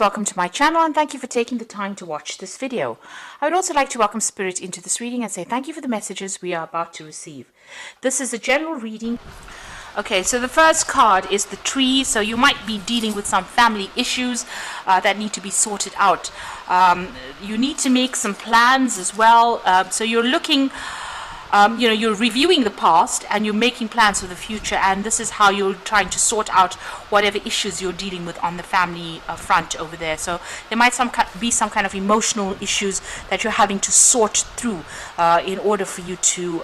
Welcome to my channel and thank you for taking the time to watch this video. I would also like to welcome Spirit into this reading and say thank you for the messages we are about to receive. This is a general reading. Okay, so the first card is the Tree. So you might be dealing with some family issues that need to be sorted out. You need to make some plans as well. So you're looking... you're reviewing the past and you're making plans for the future, and this is how you're trying to sort out whatever issues you're dealing with on the family front over there. So there might be some kind of emotional issues that you're having to sort through in order for you to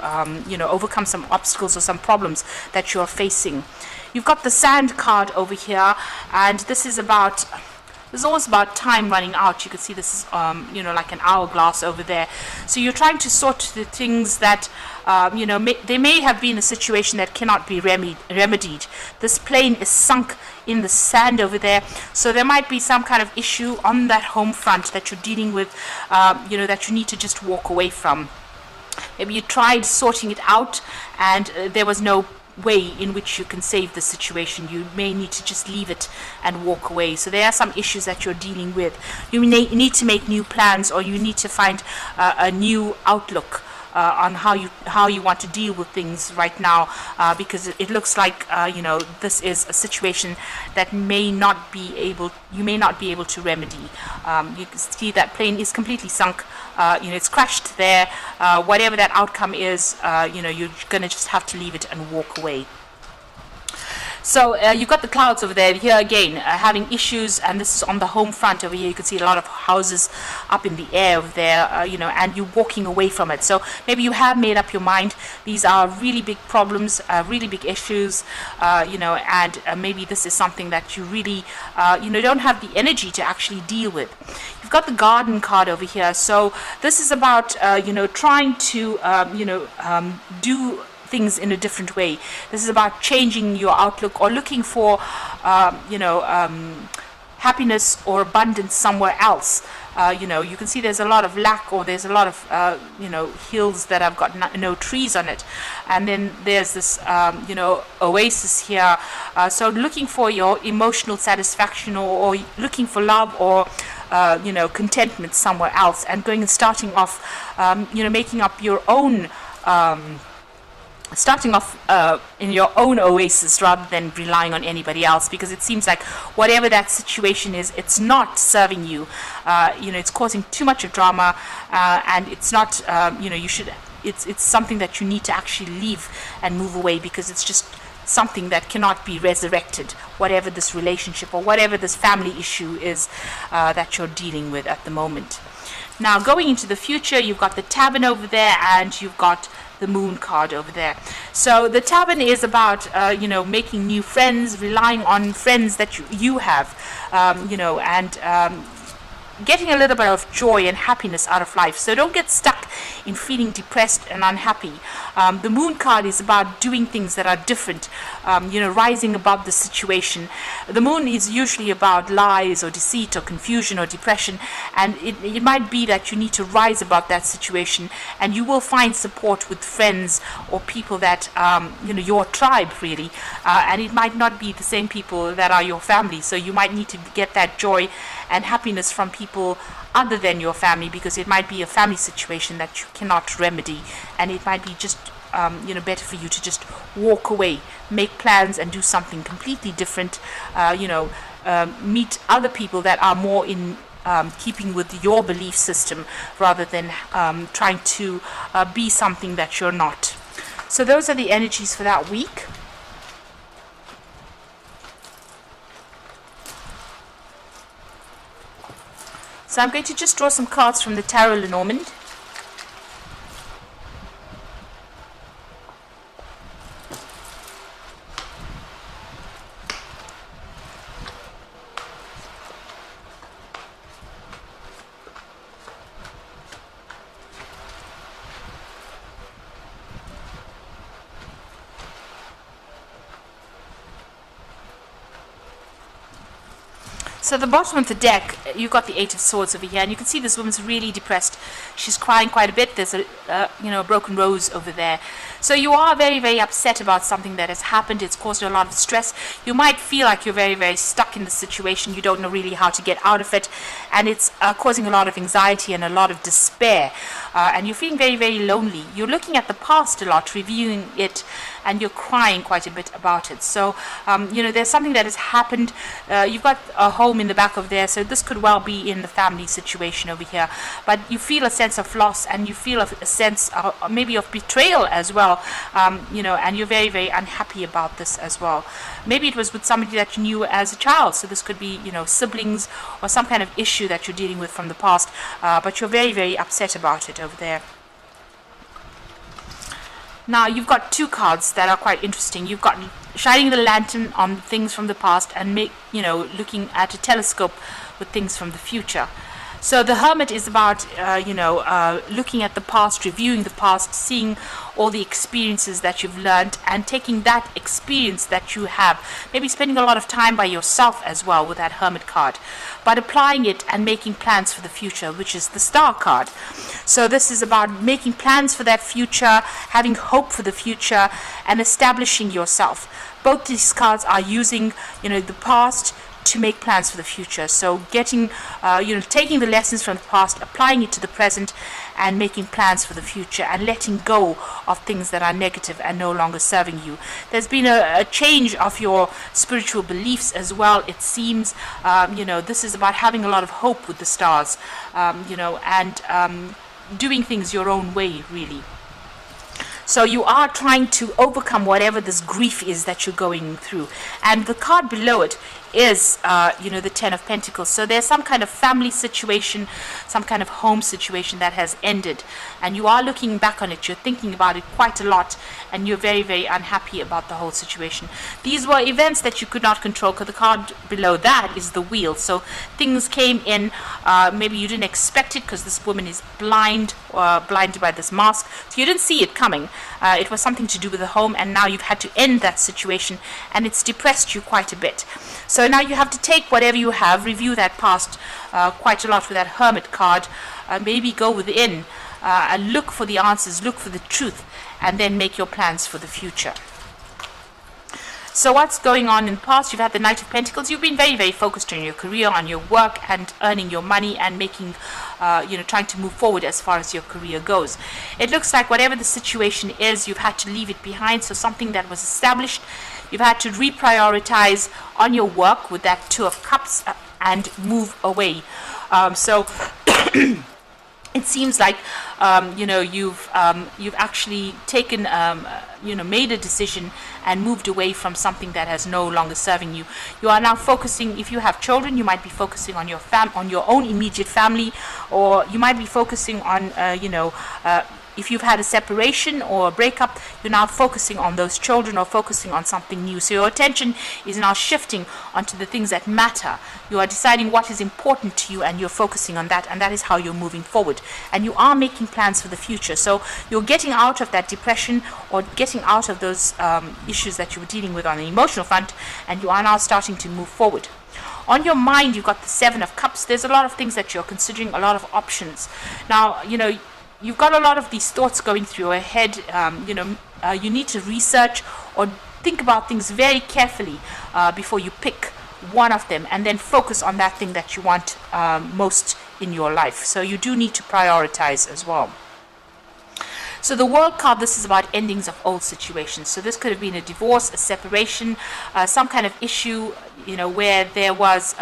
overcome some obstacles or some problems that you're facing. You've got the Sand card over here, and this is about... It's always about time running out. You can see this is, like an hourglass over there. So you're trying to sort the things that, there may have been a situation that cannot be remedied. This plane is sunk in the sand over there. So there might be some kind of issue on that home front that you're dealing with, that you need to just walk away from. Maybe you tried sorting it out and there was no way in which you can save the situation. You may need to just leave it and walk away. So there are some issues that you're dealing with. You need to make new plans, or you need to find a new outlook on how you want to deal with things right now, because it looks like this is a situation that you may not be able to remedy. You can see that plane is completely sunk. It's crashed there. Whatever that outcome is, you're gonna just have to leave it and walk away. So you've got the clouds over there. Here again, having issues, and this is on the home front over here. You can see a lot of houses up in the air over there, and you're walking away from it. So maybe you have made up your mind. These are really big problems, really big issues, and maybe this is something that you really, don't have the energy to actually deal with. You've got the Garden card over here. So this is about, trying to, do things in a different way. This is about changing your outlook or looking for happiness or abundance somewhere else. You can see there's a lot of lack, or there's a lot of hills that have got no trees on it, and then there's this oasis here. So looking for your emotional satisfaction, or looking for love, or contentment somewhere else, and going and starting off making up your own in your own oasis rather than relying on anybody else, because it seems like whatever that situation is, it's not serving you. It's causing too much of drama, and it's not, it's something that you need to actually leave and move away, because it's just something that cannot be resurrected, whatever this relationship or whatever this family issue is that you're dealing with at the moment. Now, going into the future, you've got the Tavern over there, and you've got the Moon card over there. So the Tavern is about making new friends, relying on friends that you have, and getting a little bit of joy and happiness out of life. So don't get stuck in feeling depressed and unhappy. The Moon card is about doing things that are different, rising above the situation. The Moon is usually about lies or deceit or confusion or depression, and it might be that you need to rise above that situation, and you will find support with friends or people that your tribe really, and it might not be the same people that are your family. So you might need to get that joy and happiness from people other than your family, because it might be a family situation that you cannot remedy, and it might be just better for you to just walk away, make plans, and do something completely different. Meet other people that are more in keeping with your belief system, rather than trying to be something that you're not. So those are the energies for that week. So I'm going to just draw some cards from the Tarot Lenormand. So the bottom of the deck, you've got the Eight of Swords over here, and you can see this woman's really depressed. She's crying quite a bit. There's a broken rose over there. So you are very, very upset about something that has happened. It's caused you a lot of stress. You might feel like you're very, very stuck in the situation. You don't know really how to get out of it, and it's causing a lot of anxiety and a lot of despair. And you're feeling very, very lonely. You're looking at the past a lot, reviewing it, and you're crying quite a bit about it. So, there's something that has happened. You've got a home in the back of there, so this could well be in the family situation over here. But you feel a sense of loss, and you feel a sense maybe of betrayal as well, and you're very, very unhappy about this as well. Maybe it was with somebody that you knew as a child, so this could be, siblings or some kind of issue that you're dealing with from the past, but you're very, very upset about it over there. Now you've got two cards that are quite interesting. You've got shining the lantern on things from the past and looking at a telescope with things from the future. So the Hermit is about, looking at the past, reviewing the past, seeing all the experiences that you've learned and taking that experience that you have, maybe spending a lot of time by yourself as well with that Hermit card, but applying it and making plans for the future, which is the Star card. So this is about making plans for that future, having hope for the future, and establishing yourself. Both these cards are using, the past to make plans for the future. So getting, taking the lessons from the past, applying it to the present, and making plans for the future, and letting go of things that are negative and no longer serving you. There's been a change of your spiritual beliefs as well, it seems. This is about having a lot of hope with the stars, and doing things your own way, really. So you are trying to overcome whatever this grief is that you're going through. And the card below it is, the Ten of Pentacles. So there's some kind of family situation, some kind of home situation that has ended. And you are looking back on it. You're thinking about it quite a lot. And you're very, very unhappy about the whole situation. These were events that you could not control, because the card below that is the Wheel. So things came in, maybe you didn't expect it because this woman is blinded by this mask. So you didn't see it coming. It was something to do with the home, and now you've had to end that situation, and it's depressed you quite a bit. So now you have to take whatever you have, review that past quite a lot with that Hermit card, maybe go within and look for the answers, look for the truth, and then make your plans for the future. So what's going on in the past? You've had the Knight of Pentacles. You've been very, very focused on your career, on your work, and earning your money, and making, trying to move forward as far as your career goes. It looks like whatever the situation is, you've had to leave it behind. So something that was established, you've had to reprioritize on your work with that Two of Cups and move away. It seems like you've actually taken made a decision and moved away from something that has no longer serving you. You are now focusing. If you have children, you might be focusing on your own immediate family, or you might be focusing on if you've had a separation or a breakup, you're now focusing on those children or focusing on something new. So your attention is now shifting onto the things that matter. You are deciding what is important to you, and you're focusing on that, and that is how you're moving forward. And you are making plans for the future. So you're getting out of that depression, or getting out of those issues that you were dealing with on the emotional front, and you are now starting to move forward. On your mind, you've got the Seven of Cups. There's a lot of things that you're considering, a lot of options. Now, you've got a lot of these thoughts going through your head. You need to research or think about things very carefully before you pick one of them, and then focus on that thing that you want most in your life. So you do need to prioritize as well. So the World card, this is about endings of old situations. So this could have been a divorce, a separation, some kind of issue, where there was,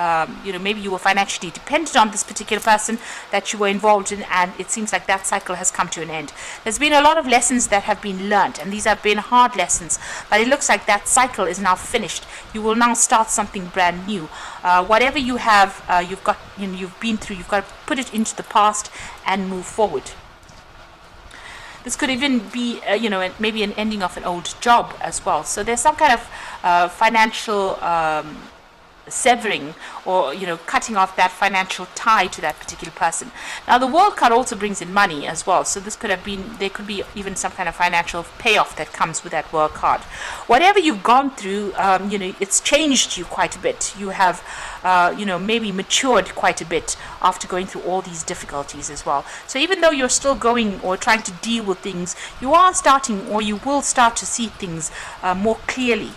maybe you were financially dependent on this particular person that you were involved in, and it seems like that cycle has come to an end. There's been a lot of lessons that have been learned, and these have been hard lessons, but it looks like that cycle is now finished. You will now start something brand new. Whatever you have, you've been through, you've got to put it into the past and move forward. This could even be, maybe an ending of an old job as well. So there's some kind of financial severing or cutting off that financial tie to that particular person. Now the World card also brings in money as well, so this could have been, there could be even some kind of financial payoff that comes with that World card. Whatever you've gone through, it's changed you quite a bit. You have maybe matured quite a bit after going through all these difficulties as well. So even though you're still going or trying to deal with things, you are starting, or you will start to see things more clearly.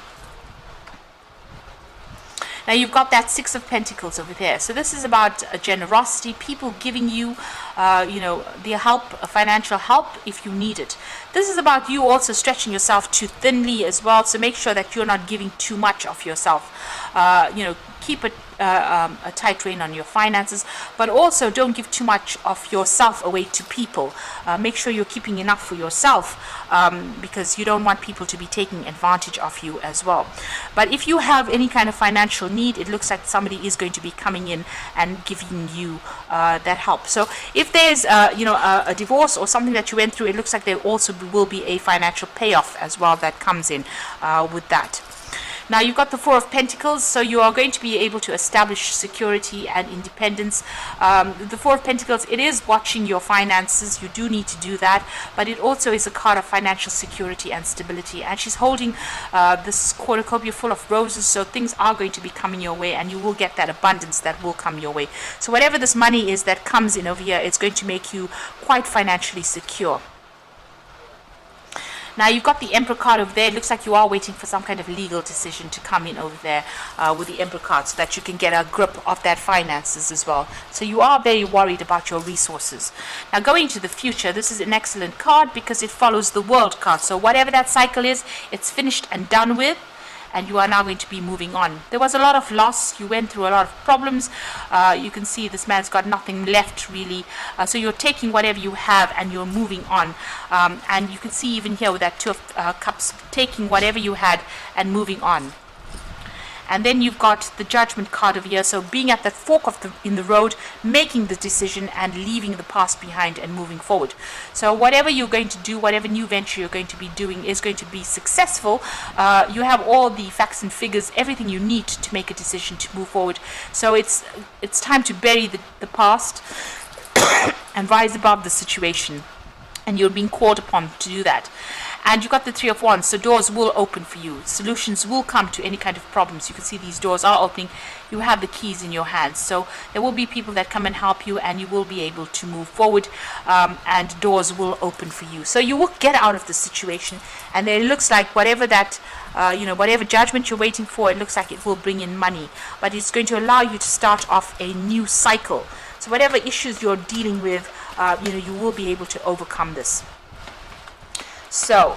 Now you've got that Six of Pentacles over there. So this is about generosity, people giving you, the help, financial help if you need it. This is about you also stretching yourself too thinly as well. So make sure that you're not giving too much of yourself. Keep a tight rein on your finances, but also don't give too much of yourself away to people. Make sure you're keeping enough for yourself, because you don't want people to be taking advantage of you as well. But if you have any kind of financial need, it looks like somebody is going to be coming in and giving you that help. So if there's a divorce or something that you went through, it looks like there also will be a financial payoff as well that comes in with that. Now you've got the Four of Pentacles, so you are going to be able to establish security and independence. The Four of Pentacles, it is watching your finances. You do need to do that, but it also is a card of financial security and stability. And she's holding this cornucopia full of roses, so things are going to be coming your way, and you will get that abundance that will come your way. So whatever this money is that comes in over here, it's going to make you quite financially secure. Now you've got the Emperor card over there. It looks like you are waiting for some kind of legal decision to come in over there with the Emperor card, so that you can get a grip of that finances as well. So you are very worried about your resources. Now going to the future, this is an excellent card because it follows the World card. So whatever that cycle is, it's finished and done with, and you are now going to be moving on. There was a lot of loss. You went through a lot of problems. You can see this man's got nothing left really. So you're taking whatever you have and you're moving on. And you can see even here with that Two of Cups, taking whatever you had and moving on. And then you've got the Judgment card over here. So being at that fork in the road, making the decision and leaving the past behind and moving forward. So whatever you're going to do, whatever new venture you're going to be doing is going to be successful. You have all the facts and figures, everything you need to make a decision to move forward. So it's time to bury the past and rise above the situation. And you're being called upon to do that. And you've got the Three of Wands, so doors will open for you. Solutions will come to any kind of problems. You can see these doors are opening. You have the keys in your hands. So there will be people that come and help you, and you will be able to move forward, and doors will open for you. So you will get out of the situation, and then it looks like whatever that, whatever judgment you're waiting for, it looks like it will bring in money. But it's going to allow you to start off a new cycle. So whatever issues you're dealing with, you will be able to overcome this. So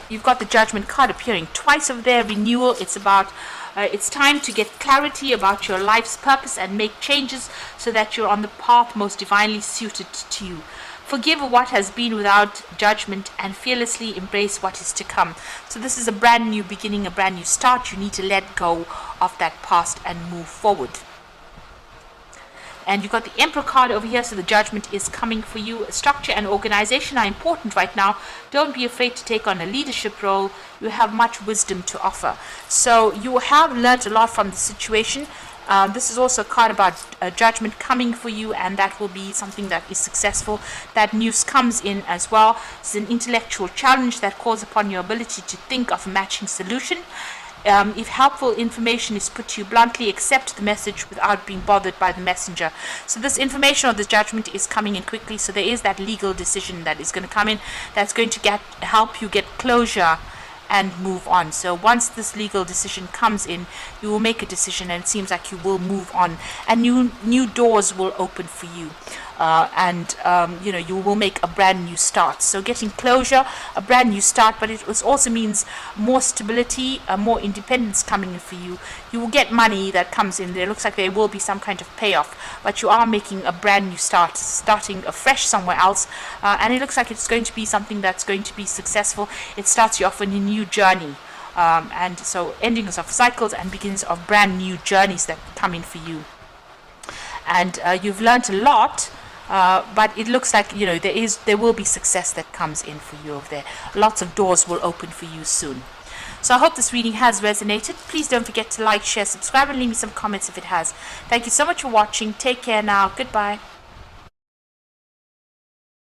you've got the Judgment card appearing twice over there. Renewal. It's about it's time to get clarity about your life's purpose and make changes so that you're on the path most divinely suited to you. Forgive what has been without judgment and fearlessly embrace what is to come. So this is a brand new beginning, a brand new start. You need to let go of that past and move forward. And you've got the Emperor card over here, so the Judgment is coming for you. Structure and organization are important right now. Don't be afraid to take on a leadership role. You have much wisdom to offer. So you have learned a lot from the situation. This is also a card about judgment coming for you, and that will be something that is successful. That news comes in as well. It's an intellectual challenge that calls upon your ability to think of a matching solution. If helpful information is put to you bluntly, accept the message without being bothered by the messenger. So this information or this judgment is coming in quickly. So there is that legal decision that is going to come in that's going to help you get closure and move on. So once this legal decision comes in, you will make a decision, and it seems like you will move on, and new doors will open for you. You will make a brand new start. So getting closure, a brand new start, but it also means more stability, more independence coming in for you. You will get money that comes in. There looks like there will be some kind of payoff, but you are making a brand new start, starting afresh somewhere else, and it looks like it's going to be something that's going to be successful. It starts you off on a new journey. And so endings of cycles and beginnings of brand new journeys that come in for you. And you've learned a lot. But it looks like there will be success that comes in for you over there. Lots of doors will open for you soon. So I hope this reading has resonated. Please don't forget to like, share, subscribe, and leave me some comments if it has. Thank you so much for watching. Take care now. Goodbye.